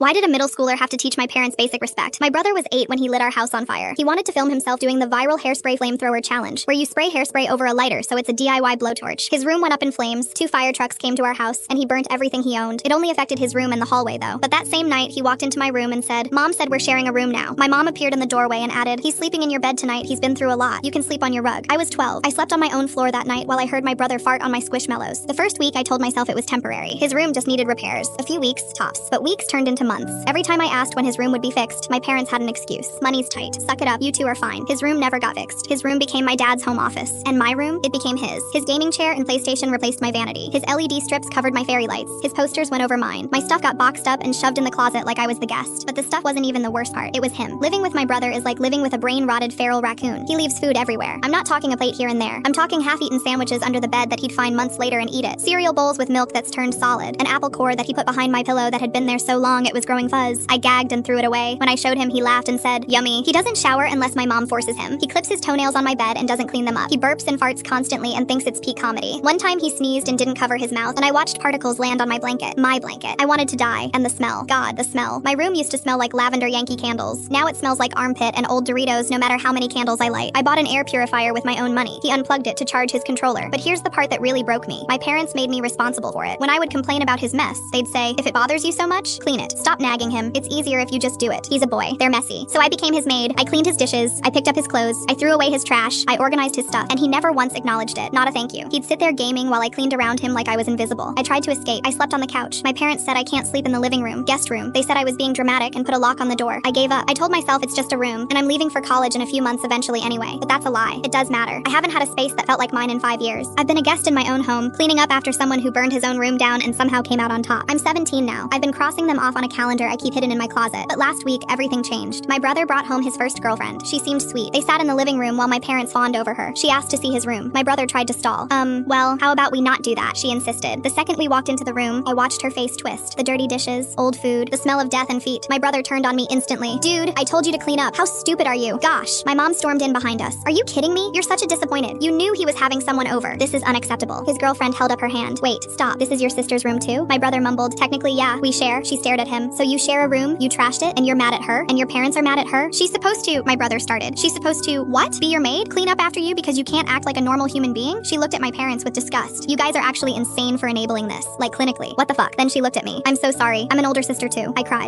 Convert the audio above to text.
Why did a middle schooler have to teach my parents basic respect? My brother was 8 when he lit our house on fire. He wanted to film himself doing the viral hairspray flamethrower challenge, where you spray hairspray over a lighter so it's a DIY blowtorch. His room went up in flames, 2 fire trucks came to our house, and he burnt everything he owned. It only affected his room and the hallway though. But that same night, he walked into my room and said, "Mom said we're sharing a room now." My mom appeared in the doorway and added, "He's sleeping in your bed tonight, he's been through a lot. You can sleep on your rug." I was 12. I slept on my own floor that night while I heard my brother fart on my Squishmallows. The first week I told myself it was temporary. His room just needed repairs. A few weeks, tops. But weeks turned into months. Every time I asked when his room would be fixed, my parents had an excuse. "Money's tight. Suck it up, you two are fine." His room never got fixed. His room became my dad's home office. And my room, it became his. His gaming chair and PlayStation replaced my vanity. His LED strips covered my fairy lights. His posters went over mine. My stuff got boxed up and shoved in the closet like I was the guest. But the stuff wasn't even the worst part. It was him. Living with my brother is like living with a brain-rotted feral raccoon. He leaves food everywhere. I'm not talking a plate here and there. I'm talking half-eaten sandwiches under the bed that he'd find months later and eat it. Cereal bowls with milk that's turned solid. An apple core that he put behind my pillow that had been there so long it was growing fuzz. I gagged and threw it away. When I showed him, he laughed and said, "Yummy." He doesn't shower unless my mom forces him. He clips his toenails on my bed and doesn't clean them up. He burps and farts constantly and thinks it's peak comedy. One time he sneezed and didn't cover his mouth, and I watched particles land on my blanket. My blanket. I wanted to die. And the smell. God, the smell. My room used to smell like lavender Yankee candles. Now it smells like armpit and old Doritos no matter how many candles I light. I bought an air purifier with my own money. He unplugged it to charge his controller. But here's the part that really broke me. My parents made me responsible for it. When I would complain about his mess, they'd say, "If it bothers you so much, clean it. Stop nagging him. It's easier if you just do it. He's a boy. They're messy." So I became his maid. I cleaned his dishes. I picked up his clothes. I threw away his trash. I organized his stuff. And he never once acknowledged it. Not a thank you. He'd sit there gaming while I cleaned around him like I was invisible. I tried to escape. I slept on the couch. My parents said I can't sleep in the living room, guest room. They said I was being dramatic and put a lock on the door. I gave up. I told myself it's just a room, and I'm leaving for college in a few months eventually anyway. But that's a lie. It does matter. I haven't had a space that felt like mine in 5 years. I've been a guest in my own home, cleaning up after someone who burned his own room down and somehow came out on top. I'm 17 now. I've been crossing them off on a calendar I keep hidden in my closet. But last week, everything changed. My brother brought home his first girlfriend. She seemed sweet. They sat in the living room while my parents fawned over her. She asked to see his room. My brother tried to stall. Well, how about we not do that? She insisted. The second we walked into the room, I watched her face twist. The dirty dishes, old food, the smell of death and feet. My brother turned on me instantly. "Dude, I told you to clean up. How stupid are you?" Gosh. My mom stormed in behind us. "Are you kidding me? You're such a disappointed. You knew he was having someone over. This is unacceptable." His girlfriend held up her hand. "Wait, stop. This is your sister's room too?" My brother mumbled. "Technically, yeah, we share." She stared at him. "So you share a room, you trashed it, and you're mad at her, and your parents are mad at her?" "She's supposed to," my brother started. "She's supposed to, what? Be your maid? Clean up after you because you can't act like a normal human being?" She looked at my parents with disgust. "You guys are actually insane for enabling this. Like clinically. What the fuck?" Then she looked at me. "I'm so sorry. I'm an older sister too." I cried.